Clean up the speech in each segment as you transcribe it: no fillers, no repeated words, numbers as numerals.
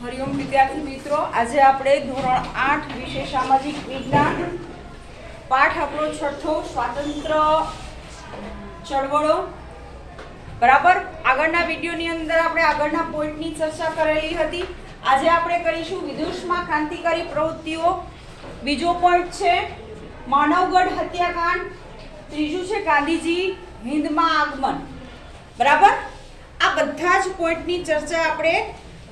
હરિઓમ વિદ્યાર્થી મિત્રો, આજે આપણે ધોરણ 8 વિષય સામાજિક વિજ્ઞાન પાઠ આપણો છઠ્ઠો સ્વાતંત્ર્ય ચળવળો બરાબર. આગળના વિડીયોની અંદર આપણે આગળના પોઈન્ટની ચર્ચા કરેલી હતી. આજે આપણે કરીશું વિદેશમાં ક્રાંતિકારી પ્રવૃત્તિઓ. બીજો પોઈન્ટ છે માનવગઢ હત્યાકાંડ, ત્રીજું છે ગાંધીજી હિન્દમાં આગમન. બરાબર, આ બધા જ પોઈન્ટની ચર્ચા આપણે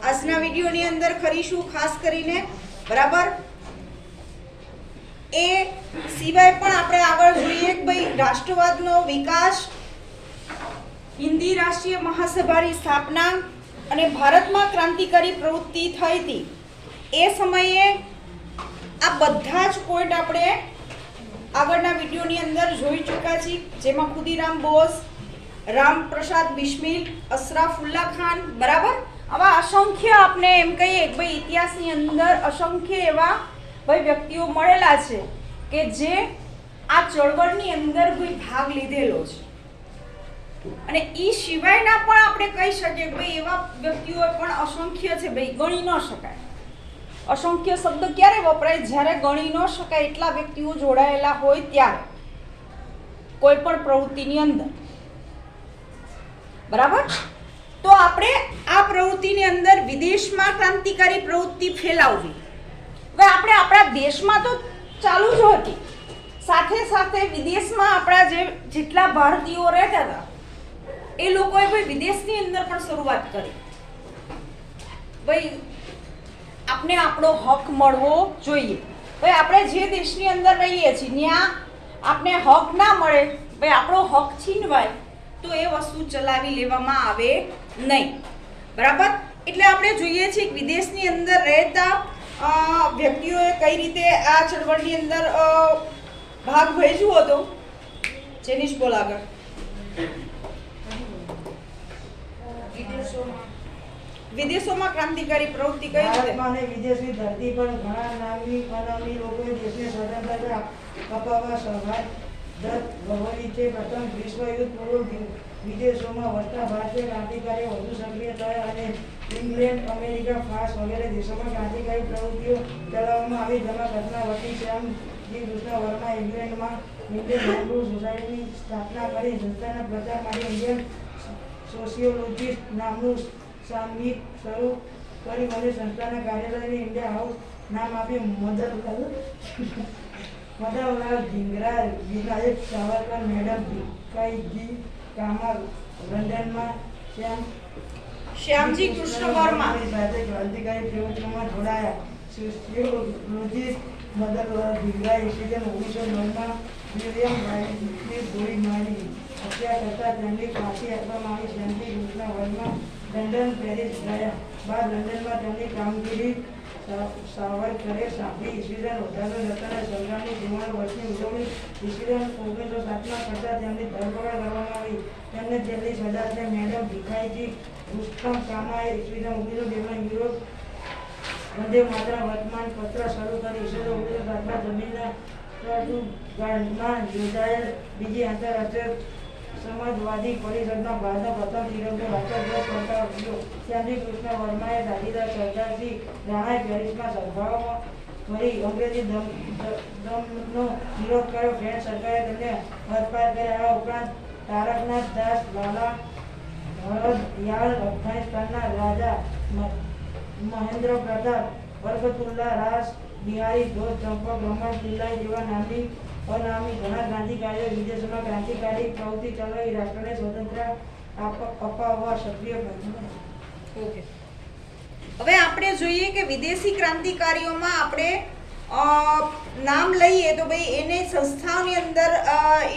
આજના વિડીયોની અંદર કરીશું ખાસ કરીને. બરાબર, એ સિવાય પણ આપણે આગળ જોઈએ કે ભાઈ રાષ્ટ્રવાદનો વિકાસ, હિન્દી રાષ્ટ્રીય મહાસભાની સ્થાપના અને ભારતમાં ક્રાંતિકારી પ્રવૃત્તિ થઈ હતી એ સમયે આ બધા જ પોઈન્ટ આપણે આગળના વિડીયોની અંદર જોઈ ચૂક્યા છીએ, જેમાં ખુદીરામ બોઝ, રામપ્રસાદ બિસ્મિલ, અશરફુલ્લા ખાન. બરાબર, આવા અસંખ્ય આપણે એમ કહીએ કે ભાઈ ઇતિહાસની અંદર અસંખ્ય એવા ભાઈ વ્યક્તિઓ મળેલા છે કે જે આ ચળવળની અંદર કોઈ ભાગ લીધેલો છે. અને એ સિવાયના પણ આપણે કહી શકીએ કે ભાઈ એવા વ્યક્તિઓ પણ અસંખ્ય છે, ભાઈ ગણી ન શકાય. અસંખ્ય શબ્દ ક્યારે વપરાય? જ્યારે ગણી ન શકાય એટલા વ્યક્તિઓ જોડાયેલા હોય ત્યારે કોઈ પણ પ્રવૃત્તિની અંદર. બરાબર, તો આપણે આ પ્રવૃત્તિની અંદર વિદેશમાં ક્રાંતિકારી પ્રવૃત્તિ ફેલાવવી. હવે આપણે આપણા દેશમાં તો ચાલુ જ હતી, સાથે સાથે વિદેશમાં આપણા જેટલા ભારતીયો રહેતા હતા એ લોકોએ ભાઈ વિદેશની અંદર પણ શરૂઆત કરી. ભાઈ આપણે આપણો હક મળવો જોઈએ. ભાઈ આપણે જે દેશની અંદર રહીએ છીએ ત્યાં આપણે હક ના મળે, ભાઈ આપણો હક છીનવાય તો એ વસ્તુ ચલાવી લેવામાં આવે નહીં. બરાબર, એટલે આપણે જોઈએ છીએ કે વિદેશની અંદર રહેતા વ્યક્તિઓએ કઈ રીતે આ ચળવળની અંદર ભાગ ભજવ્યો હતો. જેનિશ બોલ આગળ. વિદેશોમાં ક્રાંતિકારી પ્રવૃત્તિ કઈ રીતે? અને વિદેશની ધરતી પર ઘણા નામી અનામી લોકોએ દેશને સ્વતંત્રતા અપાવવા સહાય ગવરી છે. પ્રથમ વિશ્વ યુદ્ધ પૂર્વ વિદેશોમાં વસતા ભારતીય ક્રાંતિકારીઓ વધુ સક્રિય થયા અને ઇંગ્લેન્ડ, અમેરિકા, ફ્રાન્સ વગેરે દેશોમાં ક્રાંતિકારી પ્રવૃત્તિઓ ચલાવવામાં આવી. જેમાં ઘટના વતી શ્યામજી કૃષ્ણ વર્મા ઇંગ્લેન્ડમાં ઇન્ડિયન હેન્ડબુક સોસાયટીની સ્થાપના કરી. સંસ્થાના પ્રચાર માટે ઇન્ડિયન સોશિયોલોજિસ્ટ નામનું સામયિક શરૂ કરી અને સંસ્થાના કાર્યાલયને ઇન્ડિયા હાઉસ નામ આપ્યું. મદનલાલ ધીંગરા, વિનાયક સાવરકર, મેડમ ભીખાઈજી કામા લંડનમાં શ્યામજી કૃષ્ણ વર્મા સાથે ક્રાંતિકારી પ્રવૃત્તિઓમાં જોડાયા. સોશિયોલોજિસ્ટ મદનલાલ ધીંગરા ઈસવીસન 1909માં વિલિયમ રાઇટની ગોળી મારી હત્યા કરતા તેમની ફાંસી આપવામાં આવી. શ્યામજી કૃષ્ણ વર્મા લંડન, પેરિસ ગયા બાદ લંડનમાં તેમની કામગીરી સાવરકરે સાંભળી. ઈસવીસન 1817 સંગ્રામની 44 વર્ષની ઉજવણી ઈસવીસન 1907માં કરતા તેમની ધરપકડ કરવામાં આવી. તેમને જેલની સજા છે. મેડમ ભીખાઈજી રુસ્તમ કામાએ ઈસવીસન 1902માં યુરોપ વંદે માતરમ વર્તમાન પત્ર શરૂ કરી. ઈસવીસન 1907માં જમીનના પોર્ટુગાલમાં યોજાયેલ બીજી આંતરરાષ્ટ્રીય સમાજવાદી પરિષદમાં ભારતનો પ્રથમ તિરંગો રાષ્ટ્રધ્વજ ફરકાવ્યો. શ્યામજી કૃષ્ણ વર્માએ દાદીદાર સરદારજી રાણાએ પેરિસમાં સભાઓ કરી અંગ્રેજી દમનનો વિરોધ કર્યો. ફ્રેન્ચ સરકારે તેમને હદપાર કર્યા. આ ઉપરાંત તારકનાથ દાસ, લાલા હરદયાલ, અફઘાનિસ્તાનના રાજા મહેન્દ્ર પ્રતાપ, બરકતુલ્લા, રાસ બિહારી ઘોષ, ચંપક રમણ પિલ્લાઈ જેવા નામી અનામી ઘણા ક્રાંતિકારીઓ વિદેશોમાં ક્રાંતિકારી પ્રવૃત્તિ ચલાવી રાષ્ટ્રને સ્વતંત્રતા અપાવવા સક્રિય બન્યા. ઓકે, હવે આપણે જોઈએ કે વિદેશી ક્રાંતિકારીઓમાં આપણે નામ લઈએ તો ભાઈ એને સંસ્થાઓની અંદર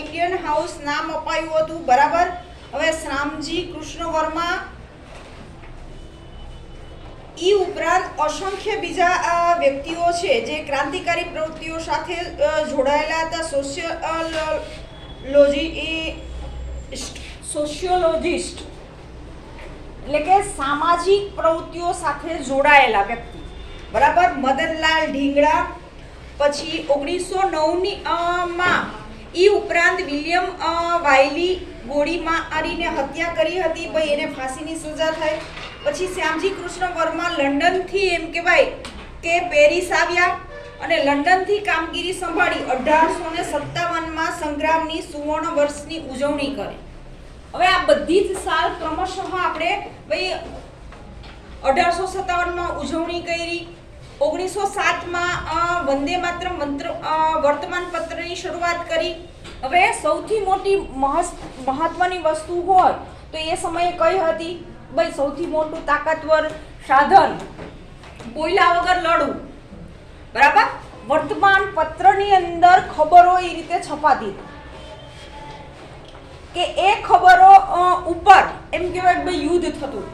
ઇન્ડિયન હાઉસ નામ અપાયું હતું. બરાબર, હવે શ્યામજી કૃષ્ણ વર્મા એ ઉપરાંત અસંખ્ય બીજા વ્યક્તિઓ છે જે ક્રાંતિકારી પ્રવૃત્તિઓ સાથે જોડાયેલા હતા. સોશિયોલોજિસ્ટ એટલે કે સામાજિક પ્રવૃત્તિઓ સાથે જોડાયેલા વ્યક્તિ. બરાબર, મદનલાલ ઢીંગરા, પછી 1909માં એ ઉપરાંત વિલિયમ વાયલી ગોળી મારીને હત્યા કરી હતી. ભાઈ એને ફાંસીની સજા થઈ. પછી શ્યામજી કૃષ્ણ વર્મા લંડનથી એમ કહેવાય કે પેરિસ આવ્યા અને લંડનથી કામગીરી સંભાળી 1857માં સંગ્રામની સુવર્ણ વર્ષની ઉજવણી કરી. હવે આ બધી જ સાલ ક્રમશઃ આપણે ભાઈ 1857માં ઉજવણી કરી, 1907માં વંદે માતરમ વર્તમાન પત્રની શરૂઆત કરી. હવે સૌથી મોટી મહત્વની વસ્તુ હોય તો એ સમયે કઈ હતી? ભાઈ સૌથી મોટું તાકાતવર સાધન કોયલા વગર લડવું, બરાબર. વર્તમાન પત્રની અંદર ખબરો એ રીતે છપાતી કે એ ખબરો ઉપર એમ કહેવાય ભાઈ યુદ્ધ થતું,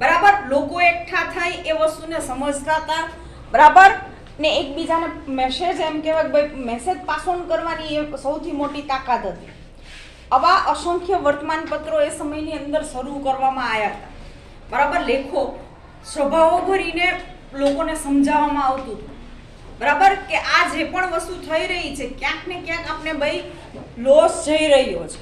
બરાબર. લોકો એકઠા થઈ એ વસ્તુને સમજતા હતા, બરાબર. ને એકબીજાને મેસેજ એમ કહેવાય ભાઈ મેસેજ પાસ ઓન કરવાની એ સૌથી મોટી તાકાત હતી. આવા અસંખ્ય વર્તમાન પત્રો એ સમયની અંદર શરૂ કરવામાં આવ્યા હતા, બરાબર. લેખો સભાઓ ભરીને લોકોને સમજાવવામાં આવતું હતું, બરાબર, કે આ જે પણ વસ્તુ થઈ રહી છે ક્યાંક ને ક્યાંક આપણે ભાઈ લોસ જઈ રહ્યો છે.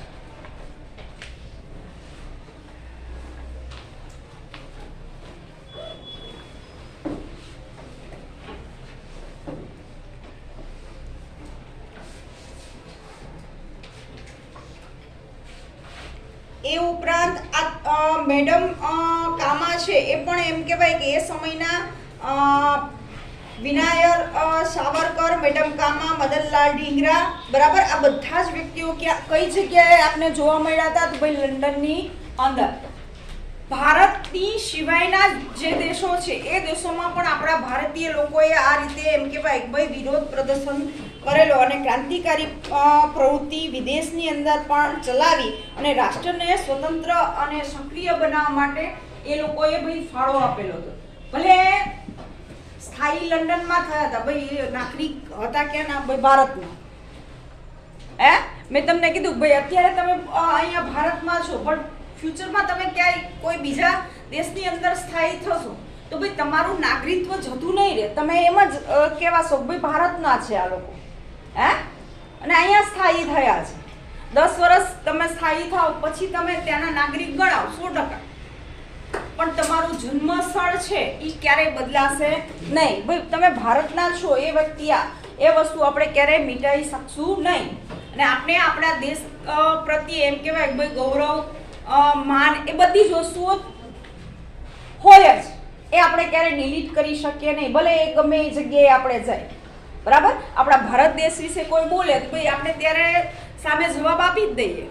એ ઉપરાંત આ મેડમ કામા છે એ પણ એમ કહેવાય કે એ સમયના વિનાયર સાવરકર, મેડમ કામા, મદનલાલ ઢીંગરા, બરાબર. આ બધા જ વ્યક્તિઓ કઈ જગ્યાએ આપને જોવા મળ્યા હતા? તો ભાઈ લંડનની અંદર. ભારતની સિવાયના જે દેશો છે એ દેશોમાં પણ આપણા ભારતીય લોકોએ આ રીતે એમ કહેવાય ભાઈ વિરોધ પ્રદર્શન કરેલો અને ક્રાંતિકારી પ્રવૃત્તિ વિદેશની અંદર પણ ચલાવી અને રાષ્ટ્રને સ્વતંત્ર અને સક્રિય બનાવવા માટે એ લોકોએ ભાઈ ફાળો આપેલો હતો. ભલે સ્થાયી લંડનમાં થયા હતા, ભાઈ નાગરિક હતા ક્યાંના? ભાઈ ભારતના. મેં તમને કીધું ભાઈ અત્યારે તમે અહીંયા ભારતમાં છો પણ ફ્યુચરમાં તમે ક્યાંય કોઈ બીજા દેશની અંદર સ્થાયી થશો તો ભાઈ તમારું નાગરિકત્વ જતું નહીં રહે. તમે એમ જ કહેવાશો ભાઈ ભારતના છે આ લોકો, અને અહીંયા સ્થાયી થયા છે. 10 વર્ષ તમે સ્થાયી થાવ પછી તમે ત્યાંના નાગરિક ગણાવ 100%, પણ તમારું જન્મ સ્થળ છે એ ક્યારેય બદલાશે નહીં. ભાઈ તમે ભારતના છો એ વ્યક્તિ એ વસ્તુ આપણે ક્યારેય મિટાવી શકશું નહીં. અને આપણે આપણા દેશ પ્રત્યે એમ કહેવાય ભાઈ ગૌરવ, માન એ બધી જ વસ્તુઓ હોય જ, એ આપણે ક્યારેય ડિલીટ કરી શકીએ નહીં, ભલે એ ગમે એ જગ્યાએ આપણે જાય, બરાબર. આપણા ભારત દેશ વિશે કોઈ બોલે તો ભાઈ આપણે ત્યારે સામે જવાબ આપી જ દઈએ,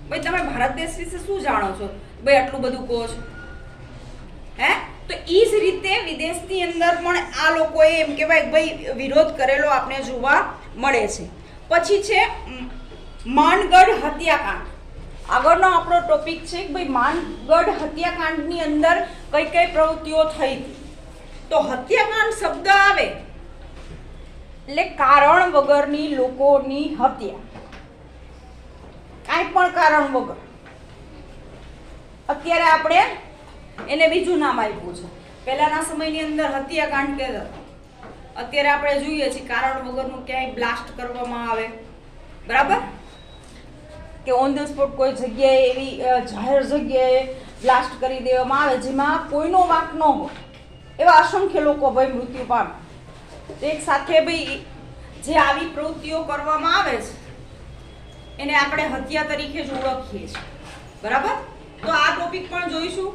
ભાઈ તમે ભારત દેશ વિશે શું જાણો છો? ભાઈ આટલું બધું કહો છો. તો એ જ રીતે વિદેશની અંદર પણ આ લોકોએ એમ કહેવાય ભાઈ વિરોધ કરેલો આપણે જોવા મળે છે. પછી છે માનગઢ હત્યાકાંડ. આગળનો આપણો ટોપિક છે કે ભાઈ માનગઢ હત્યાકાંડની અંદર કઈ કઈ પ્રવૃત્તિઓ થઈ હતી. તો હત્યાકાંડ શબ્દ આવે એટલે કારણ વગરની લોકોની હત્યા, કાંઈ પણ કારણ વગર. અત્યારે આપણે એને બીજું નામ આપ્યું છે. પહેલાના સમયની અંદર હત્યાકાંડ કહેતા, અત્યારે આપણે જોઈએ છીએ કારણ વગરનું ક્યાંય બ્લાસ્ટ કરવામાં આવે, બરાબર, કે ઓન ધ સ્પોટ કોઈ જગ્યાએ એવી જાહેર જગ્યાએ બ્લાસ્ટ કરી દેવામાં આવે જેમાં કોઈનો વાંક ન હોય, એવા અસંખ્ય લોકો ભાઈ મૃત્યુ પામે. એક સાથે ભાઈ જે આવી પ્રવૃત્તિઓ કરવામાં આવે છે એને આપણે હત્યા તરીકે જ ઓળખીએ છીએ, બરાબર. તો આ ટોપિક પણ જોઈશું.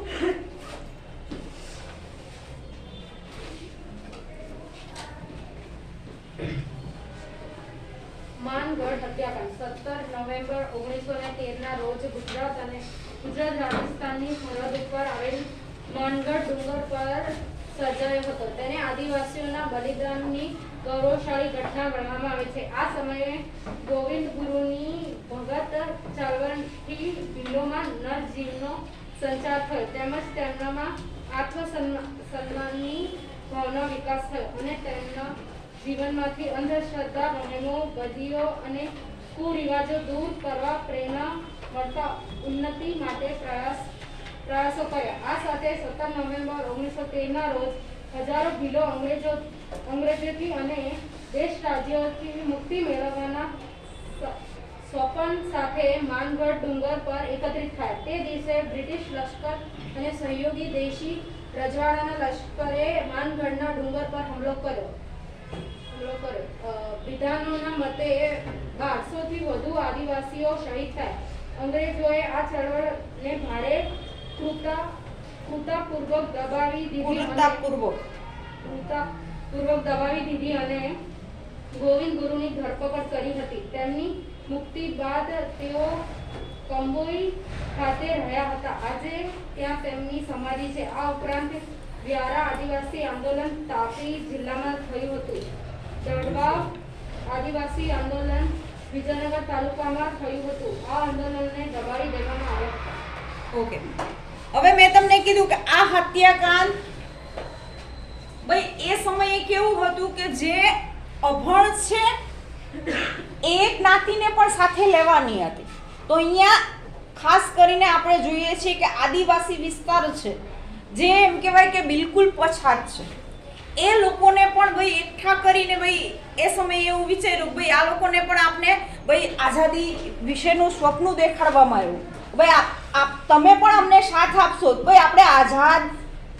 માનગઢ હત્યાકાંડ 17 નવેમ્બર 1913 ના રોજ ગુજરાત રાજસ્થાનની સરહદ ઉપર આવેલ માનગઢ ડુંગર પર સર્જાયો હતો. તેને આદિવાસીઓના બલિદાનની ગૌરવશાળી ઘટના ગણવામાં આવે છે. આ સમયે ગોવિંદ ગુરુની ભગત ચાલવાથી ભીલોમાં નરજીવનો સંચાર થયો, તેમજ તેમનામાં આત્મસન્માનની ભાવના વિકાસ થયો અને તેમના જીવનમાંથી અંધશ્રદ્ધા, વહેમો, બદીઓ અને કુરિવાજો દૂર કરવા પ્રેરણા મળતા ઉન્નતિ માટે પ્રયાસો કર્યા. આ સાથે 17 નવેમ્બર 1913 ના રોજ હજારો ભીલો અંગ્રેજોથી અને દેશ રાજ્યોથી મુક્તિ મેળવવાના સોપન સાથે માનગઢ ડુંગર પર એકત્રિત થાય. તે દિવસે બ્રિટિશ લશ્કર અને સહયોગી દેશી રજવાડાના લશ્કરે માનગઢના ડુંગર પર હુમલો કર્યો. વિદ્વાનોના મતે 1200 થી વધુ આદિવાસીઓ શહીદ થયા. અંગ્રેજોએ આ ચળવળને ભારે ક્રૂરતાપૂર્વક દબાવી દીધી અને ગોવિંદ ગુરુની ધરપકડ કરી હતી. તેમની મુક્તિ બાદ તેઓ કંબોઈ ખાતે રહ્યા હતા. આજે ત્યાં તેમની સમાધિ છે. આ ઉપરાંત વ્યારા આદિવાસી આંદોલન તાપી જિલ્લામાં થયું હતું. દડવા આદિવાસી આંદોલન વિજયનગર તાલુકામાં થયું હતું. આ આંદોલનને દબાવી દેવામાં આવ્યા હતા. ઓકે, હવે મેં તમને કીધું કે આ હત્યાકાંડ ભાઈ એ સમયે કેવું હતું કે જે અભણ છે એ જ્ઞાતિને પણ સાથે લેવાની હતી. તો અહીંયા ખાસ કરીને આપણે જોઈએ છીએ કે આદિવાસી વિસ્તાર છે જે એમ કહેવાય કે બિલકુલ પછાત છે, એ લોકોને પણ ભાઈ એકઠા કરીને ભાઈ એ સમયે એવું વિચાર્યું ભાઈ આ લોકોને પણ આપણે ભાઈ આઝાદી વિશેનું સ્વપ્ન દેખાડવામાં આવ્યું. ભાઈ તમે પણ અમને સાથ આપશો ભાઈ આપણે આઝાદ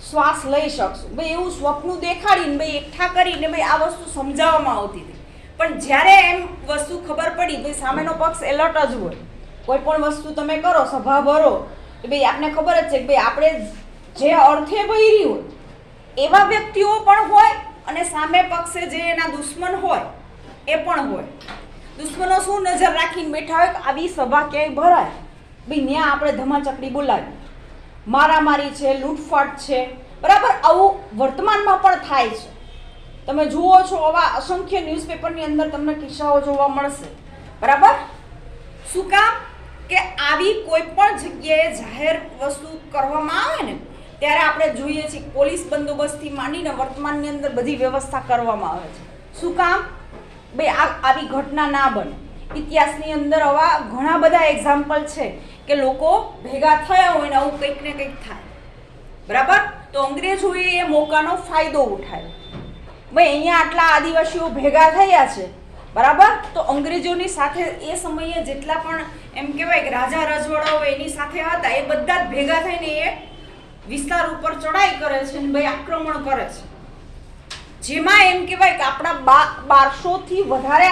શ્વાસ લઈ શકશું. ભાઈ એવું સ્વપ્ન દેખાડીને ભાઈ એકઠા કરીને ભાઈ આ વસ્તુ સમજાવવામાં આવતી હતી. પણ જ્યારે એમ વસ્તુ ખબર પડી ભાઈ સામેનો પક્ષ એલર્ટ જ હોય, કોઈ પણ વસ્તુ તમે કરો સભા ભરો કે ભાઈ આપને ખબર જ છે કે ભાઈ આપણે જે અર્થે ભરી હોય એવા વ્યક્તિઓ પણ હોય અને સામે પક્ષે જે એના દુશ્મન હોય એ પણ હોય. દુશ્મનો શું નજર રાખીને બેઠા હોય કે આવી સભા ક્યાંય ભરાય ભાઈ ત્યાં આપણે ધમાચકડી બોલાવી, મારામારી છે, લૂંટફાટ છે, બરાબર. આવું વર્તમાનમાં પણ થાય છે. તમે જુઓ છો આવા અસંખ્ય ન્યૂઝપેપરની અંદર તમને કિસ્સાઓ જોવા મળશે, બરાબર. શું કામ કે આવી કોઈ પણ જગ્યાએ જાહેર વસ્તુ કરવામાં આવે ને ત્યારે આપણે જોઈએ છીએ પોલીસ બંદોબસ્તથી માંડીને વર્તમાનની અંદર બધી વ્યવસ્થા કરવામાં આવે છે. શું કામ ભાઈ આવી ઘટના ના બને. ઇતિહાસની અંદર આવા ઘણા બધા એક્ઝામ્પલ છે કે લોકો ભેગા થયા હોય ને આવું કંઈક ને કંઈક થાય, બરાબર. તો અંગ્રેજોએ એ મોકાનો ફાયદો ઉઠાવ્યો. ભાઈ અહીંયા આટલા આદિવાસીઓ ભેગા થયા છે, બરાબર. તો અંગ્રેજોની સાથે એ સમયે જેટલા પણ એમ કહેવાય કે રાજા રજવાડાઓ એની સાથે હતા એ બધા જ ભેગા થઈને એ વિસ્તાર ઉપર ચડાઈ કરે છે અને ભાઈ આક્રમણ કરે છે. જેમાં એમ કહેવાય કે આપણા 1200 થી વધારે,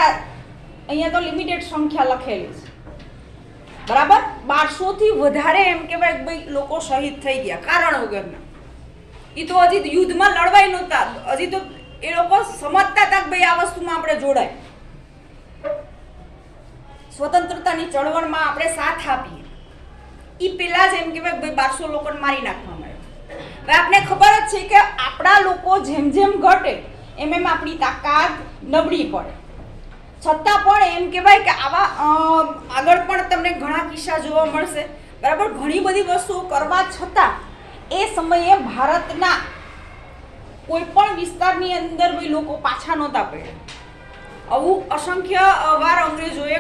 અહીંયા તો લિમિટેડ સંખ્યા લખેલી છે, બરાબર. 1200 થી વધારે એમ કહેવાય કે ભાઈ લોકો શહીદ થઈ ગયા કારણ વગરના. એ તો હજી યુદ્ધમાં લડવાય નહોતા, હજી તો એ લોકો સમજતા હતા કે ભાઈ આ વસ્તુમાં આપણે જોડાય, સ્વતંત્રતાની ચળવળમાં આપણે સાથ આપીએ. એ પેલા જ એમ કહેવાય ભાઈ 1200 લોકોને મારી નાખવામાં આવ્યા. હવે આપણે ખબર જ છે કે આપણા લોકો જેમ જેમ ઘટે એમ એમ આપણી તાકાત નબળી પડે. છતાં પણ એમ કહેવાય કે આવા આગળ પણ તમને ઘણા કિસ્સા જોવા મળશે, બરાબર. ઘણી બધી વસ્તુઓ કરવા છતાં એ સમયે ભારતના કોઈ પણ વિસ્તારની અંદર ભાઈ લોકો પાછા નહોતા પડ્યા. આવું અસંખ્ય વાર અંગ્રેજોએ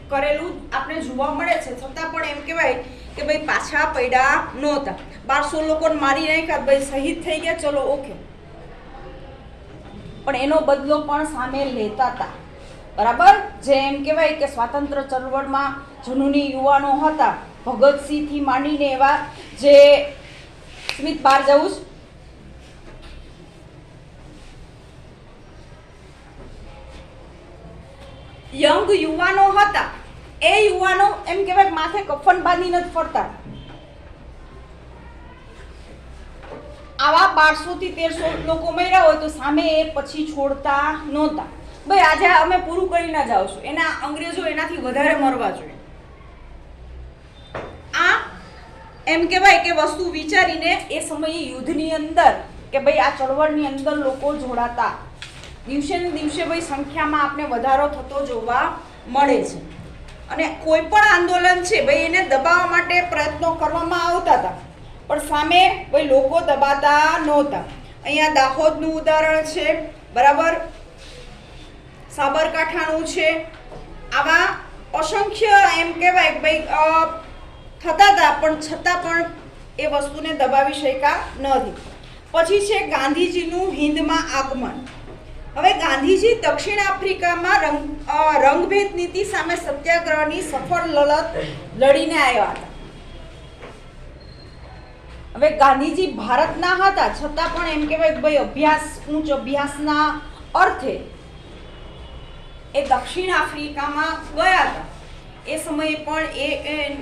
કરેલું આપણે જોવા મળે છે. છતાં પણ એમ કહેવાય કે ભાઈ પાછા પડ્યા નહોતા. 1200 લોકોને મારી નાખ્યા, ભાઈ શહીદ થઈ ગયા, ચલો ઓકે. પણ એનો બદલો પણ સામે લેતા હતા, બરાબર. જે એમ કહેવાય કે સ્વાતંત્ર્ય ચળવળમાં જનૂની યુવાનો હતા, ભગતસિંહથી માંડીને એવા જે સ્મિત બહાર જવું જ યંગ યુવાનો હતા, એ યુવાનો એમ કહેવાય માથે કફન બાંધીને જ ફરતા. આવા 1200 થી 1300 લોકો મર્યા હોય તો સામે એ પછી છોડતા નહોતા. ભાઈ આજે અમે પૂરું કરીને જ આવશું, એના અંગ્રેજો એનાથી વધારે મરવા જોઈએ. આ એમ કહેવાય કે વસ્તુ વિચારીને એ સમયે યુદ્ધની અંદર કે ભાઈ આ ચળવળની અંદર લોકો જોડાતા. દિવસે ને દિવસે ભાઈ સંખ્યામાં આપણે વધારો થતો જોવા મળે છે. અને કોઈ પણ આંદોલન છે ભાઈ એને દબાવવા માટે પ્રયત્નો કરવામાં આવતા હતા, પણ સામે ભાઈ લોકો દબાતા નહોતા. અહીંયા દાહોદનું ઉદાહરણ છે, બરાબર. સાબરકાંઠાનું છે. આવા અસંખ્ય એમ કહેવાય ભાઈ થતા હતા, પણ છતાં પણ એ વસ્તુને દબાવી શક્યા નથી. પછી છે ગાંધીજીનું હિન્દમાં આગમન. હવે ગાંધીજી દક્ષિણ આફ્રિકામાં રંગભેદ નીતિ સામે સત્યાગ્રહની સફળ લડત લડીને આવ્યા હતા. હવે ગાંધીજી ભારતના હતા છતાં પણ એમ કહેવાય કે ભાઈ ઉચ્ચ અભ્યાસના અર્થે એ દક્ષિણ આફ્રિકામાં ગયા હતા. એ સમયે પણ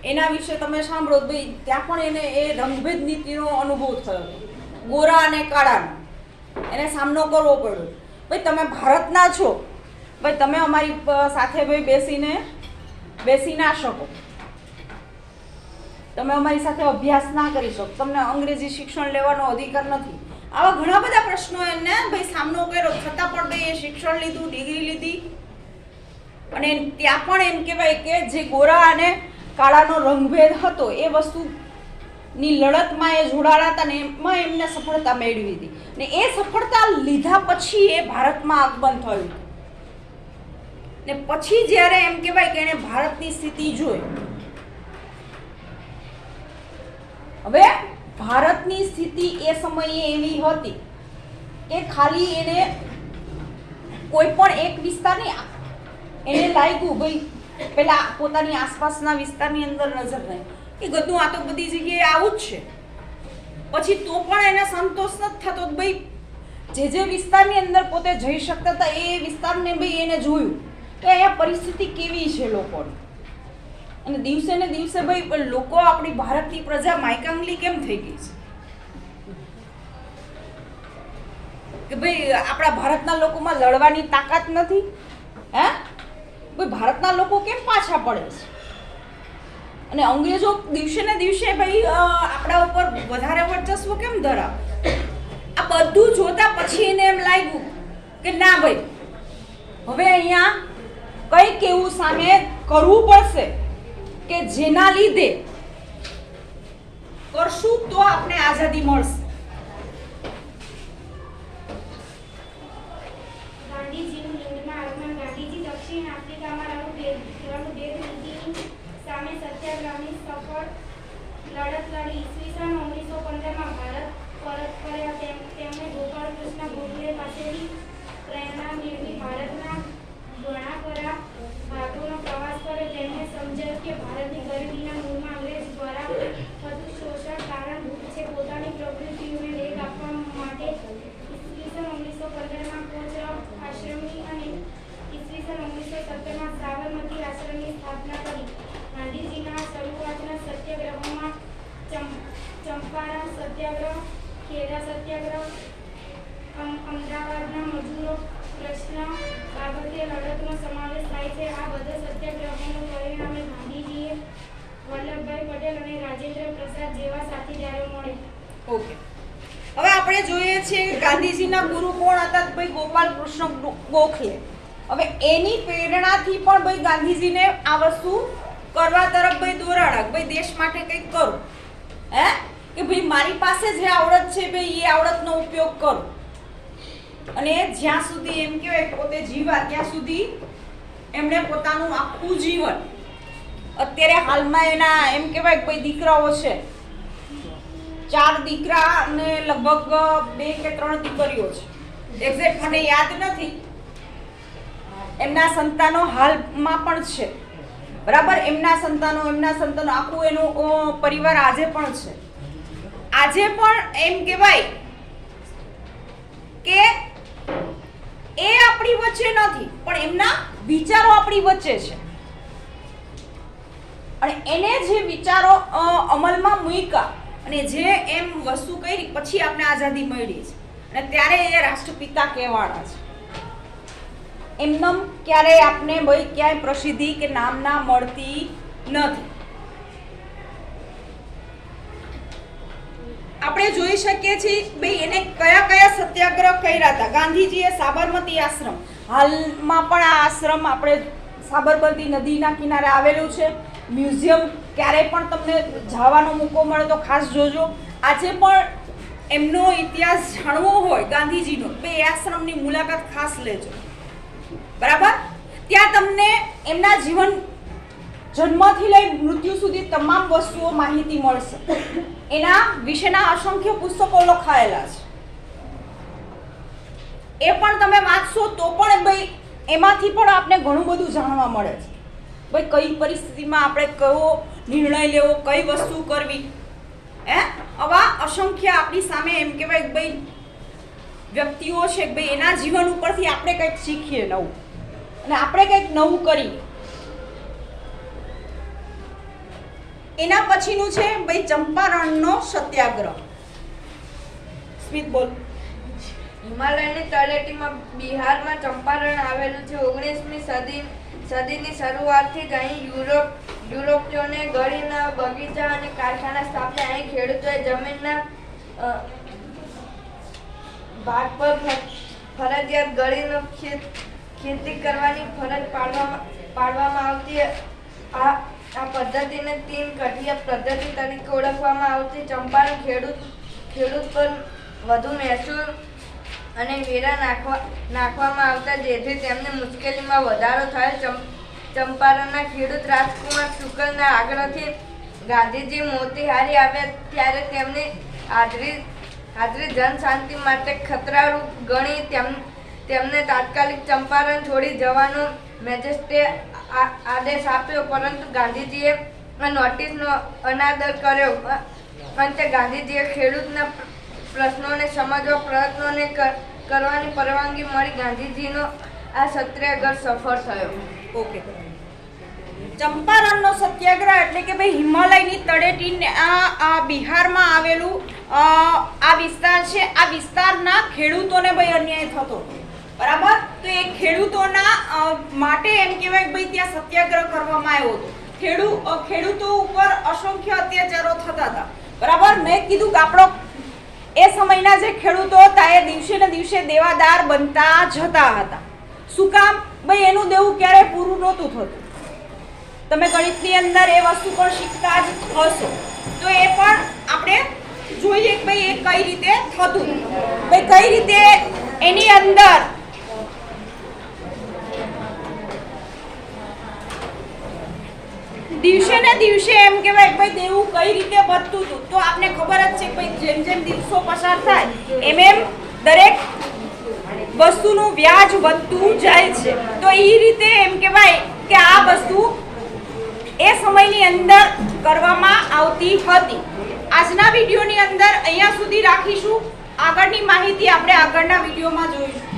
એના વિશે તમે સાંભળો ભાઈ ત્યાં પણ એને એ રંગભેદ નીતિનો અનુભવ થયો હતો. ગોરા અને કાળાનો એને સામનો કરવો પડ્યો. ભાઈ તમે ભારતના છો, ભાઈ તમે અમારી સાથે ભાઈ બેસી ના શકો, તમે અમારી સાથે અભ્યાસ ના કરી શકો, તમને અંગ્રેજી શિક્ષણ લેવાનો અધિકાર નથી. આવા ઘણા બધા પ્રશ્નો એને ભાઈ સામનો કર્યો, છતાં પણ ભાઈ એ શિક્ષણ લીધું, ડિગ્રી લીધી. અને ત્યાં પણ એમ કહેવાય કે જે ગોરા અને કાળાનો રંગભેદ હતો એ વસ્તુની લડતમાં એ જોડાયા હતા ને એમાં એમને સફળતા મેળવી હતી. ને એ સફળતા લીધા પછી એ ભારતમાં આગમન થયું. ને પછી જ્યારે એમ કહેવાય કે એને ભારતની સ્થિતિ જોઈ, હવે ભારતની સ્થિતિ એ સમયે એવી હતી કે ખાલી એને કોઈ પણ એક વિસ્તારની એને લાગ્યું ભાઈ પેલા પોતાની આસપાસના વિસ્તારની અંદર નજર નહીં કે ગદું આ તો બધી જગ્યાએ આવું જ છે. પછી તો પણ એને સંતોષ નથી થતો ભાઈ જે વિસ્તારની અંદર પોતે જઈ શકતા હતા એ વિસ્તારને ભાઈ એને જોયું કે અહીંયા પરિસ્થિતિ કેવી છે લોકોની. અને દિવસે ને દિવસે ભાઈ લોકો આપણી ભારતની પ્રજા માયકાંગલી કેમ થઈ ગઈ છે કે ભાઈ આપણા ભારતના લોકોમાં લડવાની તાકાત નથી. હે ભાઈ ભારતના લોકો કેમ પાછા પડે છે અને અંગ્રેજો દિવસે ને દિવસે ભાઈ આપણા ઉપર વધારે વર્ચસ્વ કેમ ધરાવે. આ બધું જોતા પછી એને એમ લાગ્યું કે ના ભાઈ હવે અહીંયા કંઈક એવું સામે કરવું પડશે કે જેના લીધે કરશું તો આપણે આઝાદી મળશે. ગાંધીજીનું હિંદમાં આગમન. ગાંધીજી દક્ષિણ આફ્રિકામાં રંગભેદ નીતિની સામે સત્યાગ્રહની સફળ લડત લડી ઈસવીસન 1915માં ભારત પરત ફર્યા. તેમણે ગોપાલકૃષ્ણ ગોખલે પાસેથી પ્રેરણા મેળવી ભારતના ઘણા ખરા ભાગોનો પ્રવાસ કર્યો. તેમણે સમજાયું કે ભારતની ગરીબીના મૂળમાં અંગ્રેજ દ્વારા થતું શોષણ કારણભૂત છે. પોતાની પ્રવૃત્તિઓને વેગ આપવા માટે ઈસવીસન 1915માં કોચરબ આશ્રમની અને ઈસવીસન 1917માં સાબરમતી આશ્રમની સ્થાપના કરી. ગાંધીજીના શરૂઆતના સત્યાગ્રહોમાં ચંપારણ સત્યાગ્રહ, ખેડા સત્યાગ્રહ, અમદાવાદના મજૂરો પ્રશ્ન બાબતે લડતનો સમાવેશ થાય છે. આ બધા સત્યાગ્રહોનું પરિણામે ગાંધીજીએ વલ્લભભાઈ પટેલ અને રાજેન્દ્ર પ્રસાદ જેવા સાથીદારો મળે. ઓકે, હવે આપણે જોઈએ છીએ કે ગાંધીજીના ગુરુ કોણ હતા? ભાઈ ગોપાલકૃષ્ણ ગોખલે. હવે એની પ્રેરણાથી પણ ભાઈ ગાંધીજીને આ વસ્તુ કરવા તરફ ભાઈ દોરાણા, ભાઈ દેશ માટે કંઈક કરું. હે કે ભાઈ મારી પાસે જે આવડત છે ભાઈ એ આવડતનો ઉપયોગ કરું. અને જ્યાં સુધી એમ કહેવાય પોતે જીવા ત્યાં સુધી એમણે પોતાનું આખું જીવન, અત્યારે હાલમાં એના એમ કહેવાય કે ભાઈ દીકરાઓ છે, 4 દીકરા અને લગભગ 2 કે 3 દીકરીઓ છે. એક્ઝેક્ટ મને યાદ નથી. એમના સંતાનો હાલમાં પણ છે, બરાબર. એમના સંતાનો આખું એનું પરિવાર આજે પણ છે. આજે પણ એમ કહેવાય કે એ આપણી વચ્ચે નથી પણ એમના વિચારો આપણી વચ્ચે છે. અને એને જે વિચારો અમલમાં મૂક્યા અને જે એમ વસ્તુ કરી પછી આપણે આઝાદી મળી છે. અને ત્યારે એ રાષ્ટ્રપિતા કહેવાના છે. એમનેમ ક્યારેય આપને ભાઈ ક્યાંય પ્રસિદ્ધિ કે નામના મળતી નથી. આપણે જોઈ શકીએ છીએ ભાઈ એને કયા કયા સત્યાગ્રહ કર્યા હતા. ગાંધીજીએ સાબરમતી આશ્રમ, હાલમાં પણ આ આશ્રમ આપણે સાબરમતી નદીના કિનારે આવેલું છે. મ્યુઝિયમ ક્યારેય પણ તમને જવાનો મોકો મળે તો ખાસ જોજો. આજે પણ એમનો ઇતિહાસ જાણવો હોય ગાંધીજીનો, બે આશ્રમની મુલાકાત ખાસ લેજો, બરાબર. ત્યાં તમને એમના જીવન જન્મથી લઈ મૃત્યુ સુધી તમામ વસ્તુઓ માહિતી મળશે. એના વિશેના અસંખ્ય પુસ્તકો લખાયેલા છે. એ પણ તમે વાંચશો તો પણ ભાઈ એમાંથી પણ આપને ઘણું બધું જાણવા મળે છે. ભાઈ કઈ પરિસ્થિતિમાં આપણે કયો નિર્ણય લેવો, કઈ વસ્તુ કરવી, આવા અસંખ્ય આપણી સામે એમ કહેવાય કે ભાઈ વ્યક્તિઓ છે કે ભાઈ એના જીવન ઉપરથી આપણે કંઈક શીખીએ નવું અને આપણે કંઈક નવું કરીએ. એના પછીનું છે ભાઈ ચંપારણનો સત્યાગ્રહ. સ્મિત બોલ. હિમાલયની તળેટીમાં બિહારમાં ચંપારણ આવેલું છે. 19મી સદીની શરૂઆતથી જ અહીં યુરોપીયોને ગળીના બગીચા અને કારખાના સ્થાપ્યા. અહીં ખેડૂતોએ જમીનના ભાગ પર ફરજિયાત ગળીનો ખેતી કરવાની ફરજ પાડવામાં આવતી. આ પદ્ધતિને તીન કઠિયા પદ્ધતિ તરીકે ઓળખવામાં આવતી. ચંપારણ ખેડૂત પર વધુ મહેસૂલ અને વેરા નાખવામાં આવતા, જેથી તેમને મુશ્કેલીમાં વધારો થયો. ચંપારણના ખેડૂત રાજકુમાર શુક્લના આગ્રહથી ગાંધીજી મોતીહારી આવ્યા ત્યારે તેમની હાજરી જનશાંતિ માટે ખતરારૂપ ગણી તેમને તાત્કાલિક ચંપારણ છોડી જવાનો મેજિસ્ટ્રેટે આદેશ આપ્યો, પરંતુ ગાંધીજીએ નોટિસનો અનાદર કર્યો. અંતે ગાંધીજીએ ખેડૂતના પ્રશ્નોને સમજવા પ્રયત્નોને કરવાની પરવાનગી મળી. ગાંધીજીનો આ સત્યાગ્રહ સફળ થયો. ઓકે. ચંપારણનો સત્યાગ્રહ એટલે કે ભાઈ હિમાલયની તળેટી આ બિહારમાં આવેલું આ વિસ્તાર છે. આ વિસ્તારના ખેડૂતોને ભાઈ અન્યાય થતો, બરાબર. તો એ ખેડૂતોના માટે એમ કહેવાય કે ભાઈ ત્યાં સત્યાગ્રહ કરવામાં આવ્યો હતો. ખેડૂતો ઉપર અસંખ્ય અત્યાચારો થતા હતા, બરાબર. મેં કીધું કે આપણો એ સમયના જે ખેડૂતો હતા એ દિવસે ને દિવસે દેવાદાર બનતા જતા હતા. શું કામ? ભાઈ એનું દેવું ક્યારે પૂરું નહોતું થતું. તમે ગણિતની અંદર એ વસ્તુ પણ શીખતા જ હશો, તો એ પણ આપણે જોઈએ કે ભાઈ એ કઈ રીતે થતું, ભાઈ કઈ રીતે એની અંદર દિવસે ને દિવસે એમ કહેવાય ભાઈ દેવું કઈ રીતે વધતું હતું. તો આપને ખબર જ છે કે ભાઈ જેમ જેમ દિવસો પસાર થાય એમ દરેક વસ્તુનું વ્યાજ વધતું જાય છે. તો એ રીતે એમ કહેવાય કે આ વસ્તુ એ સમયની અંદર કરવામાં આવતી હતી. આજના વિડીયોની અંદર અહીંયા સુધી રાખીશું. આગળની માહિતી આપણે આગળના વિડીયોમાં જોઈશું.